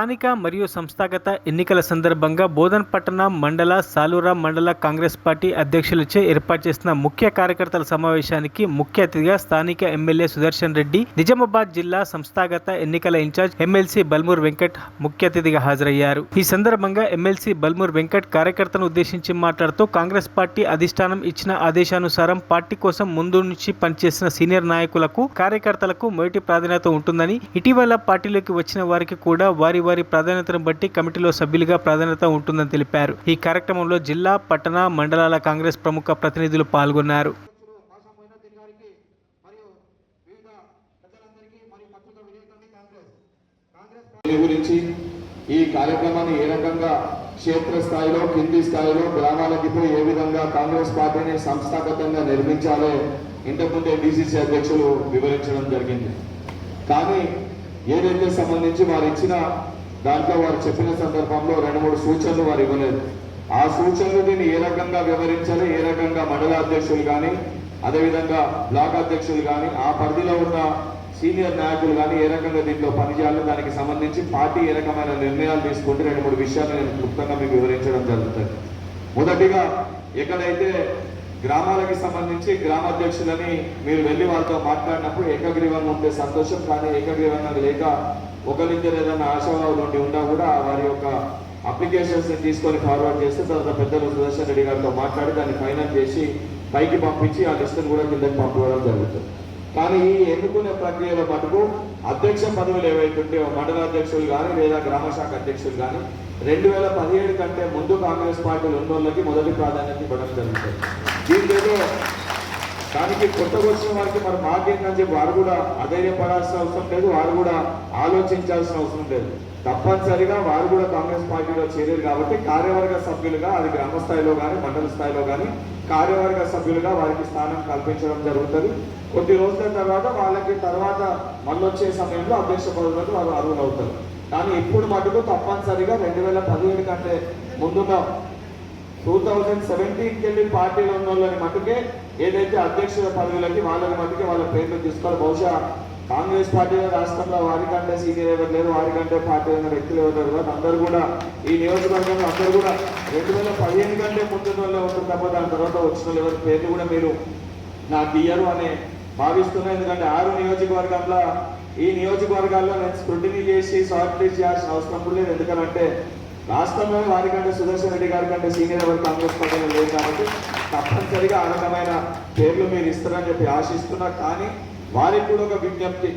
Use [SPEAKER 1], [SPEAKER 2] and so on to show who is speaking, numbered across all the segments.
[SPEAKER 1] స్థానిక మరియు సంస్థాగత ఎన్నికల సందర్భంగా బోధన్పట్టణ మండల సాలూరా మండల కాంగ్రెస్ పార్టీ అధ్యక్షులచే ఏర్పాటు చేసిన ముఖ్య కార్యకర్తల సమావేశానికి ముఖ్య అతిథిగా స్థానిక ఎమ్మెల్యే సుదర్శన్ రెడ్డి, నిజామాబాద్ జిల్లా సంస్థాగత ఎన్నికల ఇన్ఛార్జ్ ఎమ్మెల్సీ బల్మూర్ వెంకట్ ముఖ్య అతిథిగా హాజరయ్యారు. ఈ సందర్భంగా ఎమ్మెల్సీ బల్మూర్ వెంకట్ కార్యకర్తలను ఉద్దేశించి మాట్లాడుతూ కాంగ్రెస్ పార్టీ అధిష్టానం ఇచ్చిన ఆదేశానుసారం పార్టీ కోసం ముందు నుంచి పనిచేసిన సీనియర్ నాయకులకు, కార్యకర్తలకు మొదటి ప్రాధాన్యత ఉంటుందని, ఇటీవల పార్టీలోకి వచ్చిన వారికి కూడా వారి ప్రాధాన్యతను బట్టి కమిటీలో సభ్యులుగా ప్రాధాన్యత ఉంటుందని తెలిపారు. ఈ కార్యక్రమంలో జిల్లా, పట్టణ, మండలాల కాంగ్రెస్ ప్రముఖ ప్రతినిధులు పాల్గొన్నారు.
[SPEAKER 2] ఈ కార్యక్రమాన్ని ఏ రకంగా క్షేత్రస్థాయిలో, కింది స్థాయిలో గ్రామాలకి పోయి ఏ విధంగా కాంగ్రెస్ పార్టీని సంస్థాగతంగా నిర్మించాలో ఇంతకుముందే డిసిసి అధ్యక్షులు వివరించడం జరిగింది. కానీ ఏదైతే సంబంధించి వారు ఇచ్చిన దాంట్లో వారు చెప్పిన సందర్భంలో 2-3 సూచనలు వారు ఇవ్వలేదు. ఆ సూచనలు దీన్ని ఏ రకంగా వివరించాలి, ఏ రకంగా మండల అధ్యక్షులు కానీ, అదేవిధంగా బ్లాక్ అధ్యక్షులు కానీ, ఆ పరిధిలో ఉన్న సీనియర్ నాయకులు కానీ ఏ రకంగా దీంట్లో పనిచేయాలో దానికి సంబంధించి పార్టీ ఏ రకమైన నిర్ణయాలు తీసుకుంటే 2-3 విషయాలు నేను క్లుప్తంగా మీకు వివరించడం జరుగుతుంది. మొదటిగా, ఎక్కడైతే గ్రామాలకి సంబంధించి గ్రామాధ్యక్షులని మీరు వెళ్ళి వాళ్ళతో మాట్లాడినప్పుడు ఏకగ్రీవంగా ఉంటే సంతోషం, కానీ ఏకగ్రీవంగా లేక ఒకరిద్దరు ఏదైనా ఆశావాదులు ఉండి ఉన్నా కూడా వారి యొక్క అప్లికేషన్స్ తీసుకొని ఫార్వర్డ్ చేస్తే తర్వాత పెద్దలు సుదర్శన్ రెడ్డి గారితో మాట్లాడి దాన్ని ఫైనల్ చేసి పైకి పంపించి ఆ లిస్టును కూడా కిందకి పంపించడం జరుగుతుంది. కానీ ఈ ఎన్నుకునే ప్రక్రియలో మటుకు అధ్యక్ష పదవులు ఏవైతుంటే మండల అధ్యక్షులు కానీ లేదా గ్రామ శాఖ అధ్యక్షులు కానీ 2017 కంటే ముందు కాంగ్రెస్ పార్టీలు ఉన్న వాళ్ళకి మొదటి ప్రాధాన్యత ఇవ్వడం జరుగుతుంది. దీంట్లో దానికి కొత్తగా వచ్చిన వారికి మరి మాకేంటని చెప్పి వారు కూడా అధైర్యపడాల్సిన అవసరం లేదు, వారు కూడా ఆలోచించాల్సిన అవసరం లేదు. తప్పనిసరిగా వారు కూడా కాంగ్రెస్ పార్టీలో చేరారు కాబట్టి కార్యవర్గ సభ్యులుగా, అది గ్రామ స్థాయిలో కానీ మండల స్థాయిలో కానీ కార్యవర్గ సభ్యులుగా వారికి స్థానం కల్పించడం జరుగుతుంది. కొద్ది రోజుల తర్వాత వాళ్ళకి మళ్ళీ వచ్చే సమయంలో అధ్యక్ష పదవులకు వారు అర్హులు అవుతారు. కానీ ఇప్పుడు మటుకు తప్పనిసరిగా 2017 కంటే ముందుగా 2017కి వెళ్ళి పార్టీలో ఉన్న వాళ్ళని మటుకే ఏదైతే అధ్యక్షుల పదవులకి వాళ్ళని మటుకే వాళ్ళ పేర్లు తీసుకోవాలి. బహుశా కాంగ్రెస్ పార్టీలో రాష్ట్రంలో వారికంటే సీనియర్ ఎవరు లేరు, వారికంటే పార్టీ ఉన్న వ్యక్తులు ఎవరు లేరు. అందరూ కూడా ఈ నియోజకవర్గంలో అందరూ కూడా 2015 కంటే ముందు వాళ్ళు ఉంటుంది తప్ప దాని తర్వాత వచ్చిన వాళ్ళు ఎవరి పేర్లు కూడా మీరు నాకు ఇయ్యరు అని భావిస్తున్నాను. ఎందుకంటే 6 నియోజకవర్గంలో ఈ నియోజకవర్గాల్లో నేను స్క్రూటినీ చేసి షార్ట్ లిస్ట్ చేయాల్సిన అవసరం లేదు. ఎందుకంటే రాష్ట్రంలో వారికంటే సుదర్శన్ రెడ్డి గారి కంటే సీనియర్ ఎవరు కాంగ్రెస్ పార్టీలో లేదు కాబట్టి తప్పనిసరిగా ఆ రకమైన పేర్లు మీరు ఇస్తారని చెప్పి ఆశిస్తున్నా. కానీ వారికి కూడా ఒక విజ్ఞప్తి,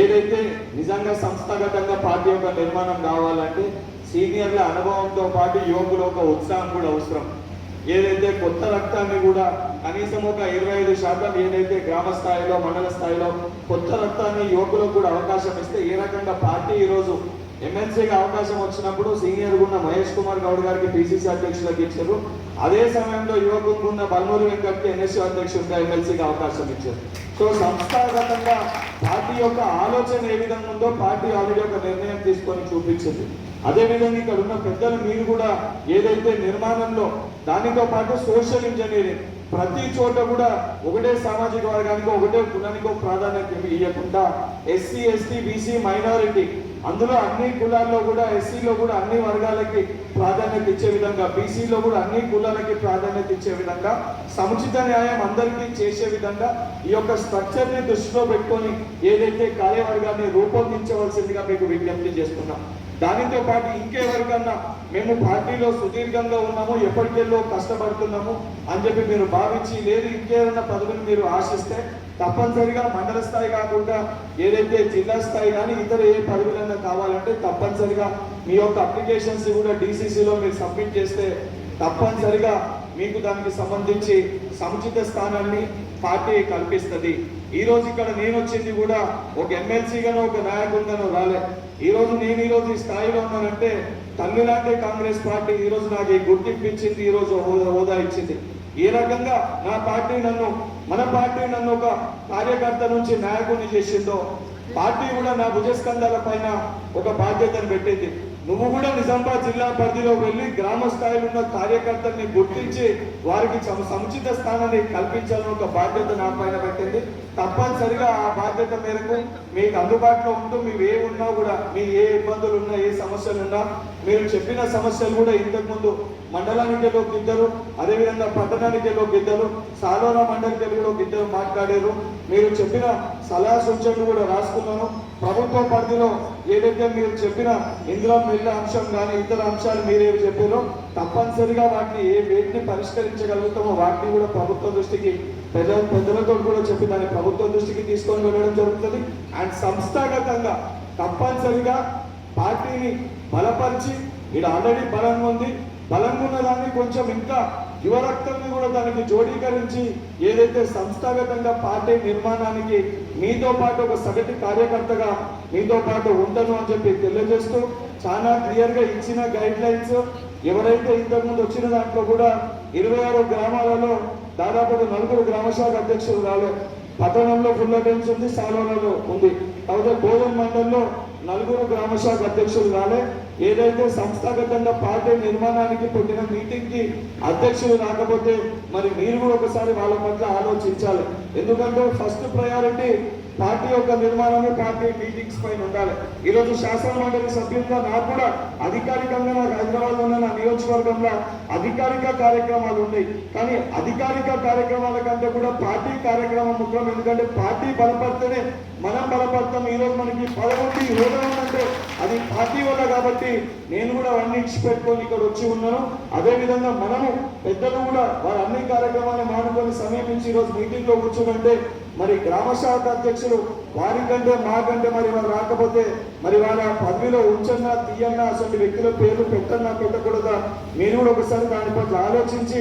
[SPEAKER 2] ఏదైతే నిజంగా సంస్థాగతంగా పార్టీ యొక్క నిర్మాణం కావాలంటే సీనియర్ల అనుభవంతో పాటు యువకుల ఒక ఉత్సాహం కూడా అవసరం. ఏదైతే కొత్త రక్తాన్ని కూడా కనీసం ఒక 25% ఏదైతే గ్రామ స్థాయిలో, మండల స్థాయిలో కొత్త రక్తాన్ని యువకులకు కూడా అవకాశం ఇస్తే ఏ రకంగా పార్టీ ఈరోజు ఎమ్మెల్సీగా అవకాశం వచ్చినప్పుడు సీనియర్ ఉన్న మహేష్ కుమార్ గౌడ్ గారికి పిసిసి అధ్యక్షులకు ఇచ్చారు. అదే సమయంలో యువకులకు ఉన్న బల్మూరి వెంకట్కి ఎన్ఎస్యూ అధ్యక్షుడిగా ఎమ్మెల్సీగా అవకాశం ఇచ్చారు. సో సంస్థాగతంగా పార్టీ యొక్క ఆలోచన ఏ విధంగా ఉందో పార్టీ ఆల్రెడీ ఒక నిర్ణయం తీసుకొని చూపించింది. అదేవిధంగా ఇక్కడ ఉన్న పెద్దలు మీరు కూడా ఏదైతే నిర్మాణంలో దానితో పాటు సోషల్ ఇంజనీరింగ్ ప్రతి చోట కూడా ఒకటే సామాజిక వర్గానికి, ఒకటే కులానికో ప్రాధాన్యత ఇవ్వకుండా ఎస్సీ, ఎస్టీ, బీసీ, మైనారిటీ అందులో అన్ని కులాల్లో కూడా, ఎస్సీలో కూడా అన్ని వర్గాలకి ప్రాధాన్యత ఇచ్చే విధంగా, బీసీలో కూడా అన్ని కులాలకి ప్రాధాన్యత ఇచ్చే విధంగా, సముచిత న్యాయం అందరికీ చేసే విధంగా ఈ యొక్క స్ట్రక్చర్ని దృష్టిలో పెట్టుకొని ఏదైతే కార్యవర్గాన్ని రూపొందించవలసిందిగా మీకు విజ్ఞప్తి చేస్తున్నాం. దానితో పాటు ఇంకెవరికన్నా మేము పార్టీలో సుదీర్ఘంగా ఉన్నాము, ఎప్పటికెళ్ళో కష్టపడుతున్నాము అని చెప్పి మీరు భావించి లేదు ఇంకేదన్నా పదవిని మీరు ఆశిస్తే తప్పనిసరిగా మండల స్థాయి కాకుండా ఏదైతే జిల్లా స్థాయి కానీ ఇతర ఏ పదవులైనా కావాలంటే తప్పనిసరిగా మీ యొక్క అప్లికేషన్స్ కూడా డిసిసిలో మీరు సబ్మిట్ చేస్తే తప్పనిసరిగా మీకు దానికి సంబంధించి సముచిత స్థానాన్ని పార్టీ కల్పిస్తుంది. ఈరోజు ఇక్కడ నేను వచ్చింది కూడా ఒక ఎమ్మెల్సీగానో ఒక నాయకుడిగానో రాలే. నేను ఈరోజు ఈ స్థాయిలో ఉన్నానంటే తల్లిలాంటి కాంగ్రెస్ పార్టీ ఈరోజు నాకు ఈ గుర్తింపు ఇచ్చింది, ఈరోజు హోదా ఇచ్చింది. ఏ రకంగా మన పార్టీ నన్ను ఒక కార్యకర్త నుంచి నాయకుడిని చేసిందో పార్టీ కూడా నా భుజస్కంధాల పైన ఒక బాధ్యతను పెట్టింది. నువ్వు కూడా నిజామాబాద్ జిల్లా పరిధిలో వెళ్ళి గ్రామ స్థాయిలో ఉన్న కార్యకర్తల్ని గుర్తించి వారికి సముచిత స్థానాన్ని కల్పించాలని ఒక బాధ్యత నా పైన పెట్టింది. తప్పనిసరిగా ఆ బాధ్యత మేరకు మీకు అందుబాటులో ఉంటూ మీరు ఏ ఉన్నా కూడా మీ ఏ ఇబ్బందులు ఉన్నా ఏ సమస్యలు ఉన్నా మీరు చెప్పిన సమస్యలు కూడా ఇంతకుముందు మండలానికి ఒక ఇద్దరు, అదేవిధంగా పట్టణానికి ఒక ఇద్దరు, సాలోరా మండలికి కూడా ఒక ఇద్దరు మాట్లాడారు. మీరు చెప్పిన సలహా సూచనలు కూడా రాసుకున్నాను. ప్రభుత్వ పరిధిలో ఏదైతే మీరు చెప్పిన ఇందులో మిల్ల అంశం కానీ ఇతర అంశాలు మీరేమి చెప్పారో తప్పనిసరిగా వాటిని వేటిని పరిష్కరించగలుగుతామో వాటిని కూడా ప్రభుత్వ దృష్టికి పెద్దలతో కూడా చెప్పి దాన్ని ప్రభుత్వ దృష్టికి తీసుకొని వెళ్ళడం జరుగుతుంది. అండ్ సంస్థాగతంగా తప్పనిసరిగా పార్టీని బలపరిచి ఇక్కడ ఆల్రెడీ బలంగా ఉంది, బలంగా ఉన్న దాన్ని కొంచెం ఇంకా యువరక్తాన్ని కూడా దానికి జోడీకరించి ఏదైతే సంస్థాగతంగా పార్టీ నిర్మాణానికి మీతో పాటు ఒక సగటు కార్యకర్తగా మీతో పాటు ఉండను అని చెప్పి తెలియజేస్తూ చాలా క్లియర్గా ఇచ్చిన గైడ్ లైన్స్ ఎవరైతే ఇంతకుముందు వచ్చిన దాంట్లో కూడా 26 గ్రామాలలో దాదాపు 4 గ్రామశాఖ అధ్యక్షులు రాలేదు. పట్టణంలో ఫుల్ అటెన్స్ ఉంది, సాలోలలో ఉంది. కాకపోతే బోధన్ మండలంలో 4 గ్రామశాఖ అధ్యక్షులు రాలే. ఏదైతే సంస్థాగతంగా పార్టీ నిర్మాణానికి పెట్టిన మీటింగ్ కి అధ్యక్షులు రాకపోతే మరి మీరు కూడా ఒకసారి వాళ్ళ పట్ల ఆలోచించాలి. ఎందుకంటే ఫస్ట్ ప్రయారిటీ పార్టీ యొక్క నిర్మాణమే పార్టీ మీటింగ్స్ పైన ఉండాలి. ఈరోజు శాసన మండలి సభ్యులుగా నాకు కూడా అధికారికంగా నాకు హైదరాబాద్ ఉన్న నా నియోజకవర్గంలో అధికారిక కార్యక్రమాలు ఉన్నాయి. కానీ అధికారిక కార్యక్రమాల కంటే కూడా పార్టీ కార్యక్రమం ముఖ్యం. ఎందుకంటే పార్టీ బలపడితేనే మనం బలపడతాం. ఈరోజు మనకి 11 హోదా ఉందంటే అది పార్టీ వల్ల. కాబట్టి నేను కూడా అవన్నీ ఇచ్చిపెట్టుకొని ఇక్కడ వచ్చి ఉన్నాను. అదేవిధంగా మనము పెద్దలు కూడా వారి అన్ని కార్యక్రమాలను మానుకొని సమీపించి ఈరోజు మీటింగ్ లో కూర్చోమంటే మరి గ్రామ శాఖ అధ్యక్షులు వారికంటే మాకంటే మరి వారు రాకపోతే మరి వాళ్ళ పదవిలో ఉంచన్నా తీయన్నా అసలు వ్యక్తుల పేర్లు పెట్టన్నా పెట్టకూడదా మీరు కూడా ఒకసారి దాని పట్ల ఆలోచించి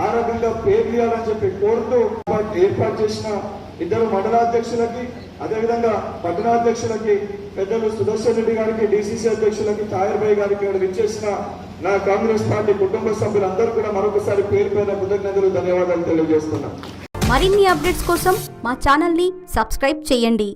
[SPEAKER 2] ఆ రకంగా పేరు తీయాలని చెప్పి కోరుతూ ఏర్పాటు చేసిన 2 మండలాధ్యక్షులకి అదేవిధంగా పట్టణాధ్యక్షులకి పెద్దలు సుదర్శన్ రెడ్డి గారికి, డిసిసి అధ్యక్షులకి తాయర్ భాయ్ గారికి విచ్చేసిన నా కాంగ్రెస్ పార్టీ కుటుంబ సభ్యులందరూ కూడా మరొకసారి పేరు పేరున కృతజ్ఞతలు ధన్యవాదాలు తెలియజేస్తున్నాను.
[SPEAKER 3] మరిన్ని అప్డేట్స్ కోసం మా ఛానల్ని సబ్స్క్రైబ్ చేయండి.